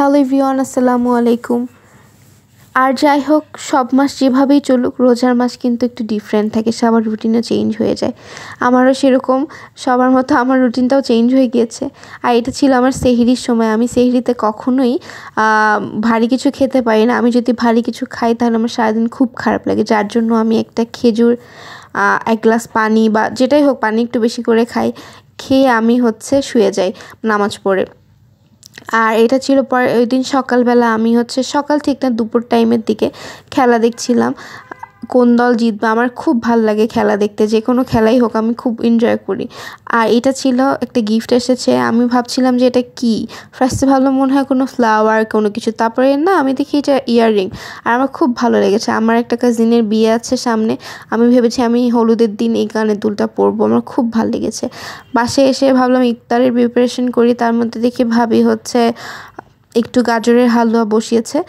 Hello everyone, আসসালামু আলাইকুম। আর যাই হোক, সব মাস যেভাবেই চলুক, রোজার মাস কিন্তু একটু ডিফারেন্ট থাকে, সবার রুটিনও চেঞ্জ হয়ে যায়। আমারও সেরকম, সবার মতো আমার রুটিনটাও চেঞ্জ হয়ে গিয়েছে। আর এটা ছিল আমার সেহরির সময়। আমি সেহরিতে কখনোই ভারী কিছু খেতে পারি না। আমি যদি ভারী কিছু খাই তাহলে আমার সারাদিন খুব খারাপ লাগে, যার জন্য আমি একটা খেজুর, এক গ্লাস পানি বা যেটাই হোক, পানি একটু বেশি করে খাই। খেয়ে আমি শুয়ে যাই নামাজ পড়ে। আর এটা ছিল পরে ওই দিন সকালবেলা আমি সকাল ঠিক না দুপুর টাইমের দিকে খেলা দেখছিলাম, কোন দল জিতবে। আমার খুব ভাল লাগে খেলা দেখতে, যে কোনো খেলাই হোক আমি খুব এনজয় করি। আর এটা ছিল একটা গিফট এসেছে। আমি ভাবছিলাম যে এটা কি, ফার্স্টে ভাবলাম মনে হয় কোনো ফ্লাওয়ার কোনো কিছু, তারপরে না আমি দেখি এটা ইয়াররিং। আর আমার খুব ভালো লেগেছে। আমার একটা কাজিনের বিয়ে আছে সামনে, আমি ভেবেছি আমি হলুদের দিন এই কানের দুলটা পরবো। আমার খুব ভালো লেগেছে। বাসায় এসে ভাবলাম ইফতারের প্রিপারেশন করি, তার মধ্যে দেখি ভাবি একটু গাজরের হালুয়া বসিয়েছে।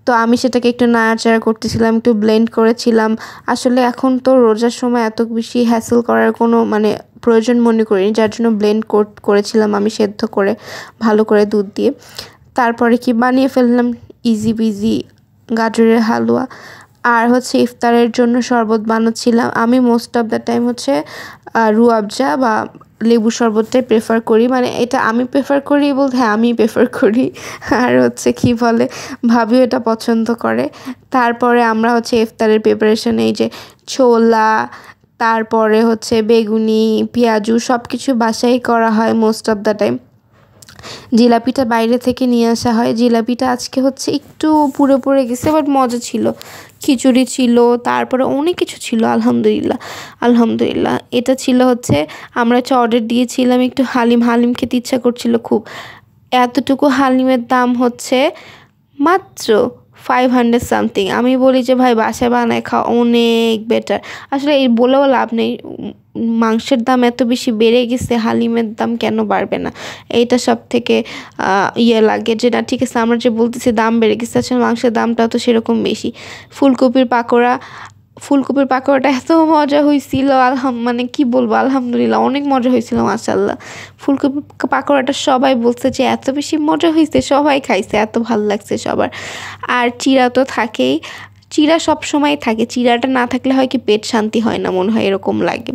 তো আমি সেটাকে একটু নাড়াচাড়া করতেছিলাম, একটু ব্লেন্ড করেছিলাম। আসলে এখন তো রোজার সময় এত বেশি হ্যাসেল করার কোনো প্রয়োজন মনে করিনি, যার জন্য ব্লেন্ড করেছিলাম আমি সেদ্ধ করে ভালো করে দুধ দিয়ে। তারপরে বানিয়ে ফেললাম ইজি বিজি গাজরের হালুয়া। আর ইফতারের জন্য শরবত বানাচ্ছিলাম। আমি মোস্ট অফ দ্য টাইম রুয়াবজা বা লেবু শরবতটাই প্রেফার করি। এটা আমি প্রেফার করি বলতে, হ্যাঁ আমি প্রেফার করি। আর কি বলে, ভাবিও এটা পছন্দ করে। তারপরে আমরা ইফতারের প্রিপারেশন, এই যে ছোলা, তারপরে বেগুনি, পেঁয়াজু সব কিছু বাসায় করা হয় মোস্ট অফ দ্য টাইম। জিলাপিটা বাইরে থেকে নিয়ে আসা হয়। জিলাপিটা আজকে একটু পুড়ে পড়ে গেছে, বাট মজা ছিল। খিচুড়ি ছিল, তারপরে অনেক কিছু ছিল। আলহামদুলিল্লাহ। এটা ছিল আমরা অর্ডার দিয়েছিলাম একটু হালিম খেতে ইচ্ছা করছিল খুব। এতটুকু হালিমের দাম মাত্র 500 সামথিং। আমি বলি যে ভাই বাসায় বানায় খাওয়া অনেক বেটার। আসলে এই বলেও লাভ নেই, মাংসের দাম এত বেশি বেড়ে গেছে, হালিমের দাম কেন বাড়বে না? এইটা সব থেকে লাগে যে না, ঠিক আছে আমরা যে বলতেছি দাম বেড়ে গেছে, আসলে মাংসের দামটা তো সেরকম বেশি। ফুলকপির পাকোড়াটা এত মজা হয়েছিল, কি বলবো, আলহামদুলিল্লাহ অনেক মজা হয়েছিল মাশাআল্লাহ। ফুলকপির পাকোড়াটা সবাই বলছে যে এত বেশি মজা হয়েছে, সবাই খাইছে, এত ভালো লাগছে সবার। আর চিড়া তো থাকেই, চিড়া সব সময় থাকে। চিড়াটা না থাকলে হয় কি পেট শান্তি হয় না, মনে হয় এরকম লাগে।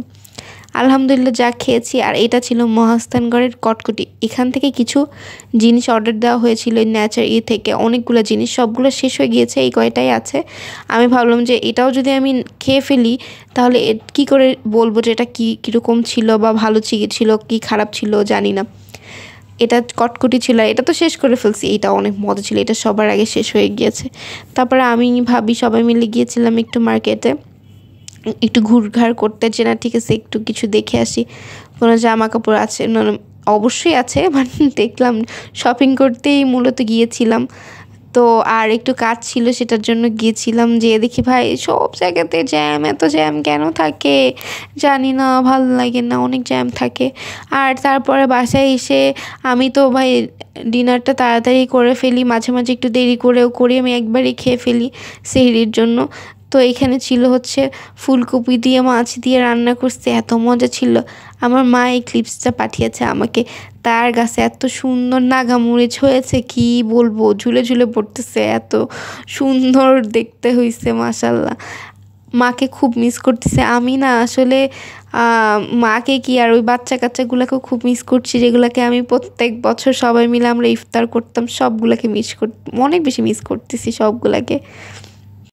আলহামদুলিল্লাহ যা খেয়েছি। আর এটা ছিল মহাস্থানগড়ের কটকটি। এখান থেকে কিছু জিনিস অর্ডার দেওয়া হয়েছিল নেচার থেকে, অনেকগুলো জিনিস, সবগুলো শেষ হয়ে গিয়েছে, এই কয়টাই আছে। আমি ভাবলাম যে এটাও যদি আমি খেয়ে ফেলি তাহলে কি করে বলবো যে এটা কীরকম ছিল, বা ভালো ছিল কি খারাপ ছিল জানি না। এটা কটকটি ছিল, এটা তো শেষ করে ফেলছি। এটা অনেক মজা ছিল, এটা সবার আগে শেষ হয়ে গিয়েছে। তারপরে আমি ভাবি সবাই মিলে গিয়েছিলাম একটু মার্কেটে, একটু ঘুরঘার করতে, যে না ঠিক আছে একটু কিছু দেখে আসি, কোনো জামা কাপড় আছে না। অবশ্যই আছে, দেখলাম শপিং করতেই মূলত গিয়েছিলাম। তো আর একটু কাজ ছিল, সেটার জন্য গিয়েছিলাম। যে দেখি ভাই সব জায়গাতে জ্যাম, এত জ্যাম কেন থাকে জানি না, ভালো লাগে না, অনেক জ্যাম থাকে। আর তারপরে বাসায় এসে আমি তো ভাই ডিনারটা তাড়াতাড়ি করে ফেলি, মাঝে মাঝে একটু দেরি করেও করি, আমি একবারই খেয়ে ফেলি সেহরির জন্য। তো এখানে ছিল ফুলকপি দিয়ে মাছ দিয়ে রান্না করছে, এত মজা ছিল। আমার মা এই ক্লিপসটা পাঠিয়েছে আমাকে। তার গাছে এত সুন্দর নাগামরিচ হয়েছে, কি বলবো, ঝুলে ঝুলে পড়তেছে, এত সুন্দর দেখতে হয়েছে মাশাল্লাহ। মাকে খুব মিস করতেছে আমি, না আসলে মাকে কি আর ওই বাচ্চা কাচ্চাগুলোকেও খুব মিস করছি, যেগুলোকে আমি প্রত্যেক বছর সবাই মিলে আমরা ইফতার করতাম, সবগুলোকে অনেক বেশি মিস করতেছি সবগুলাকে।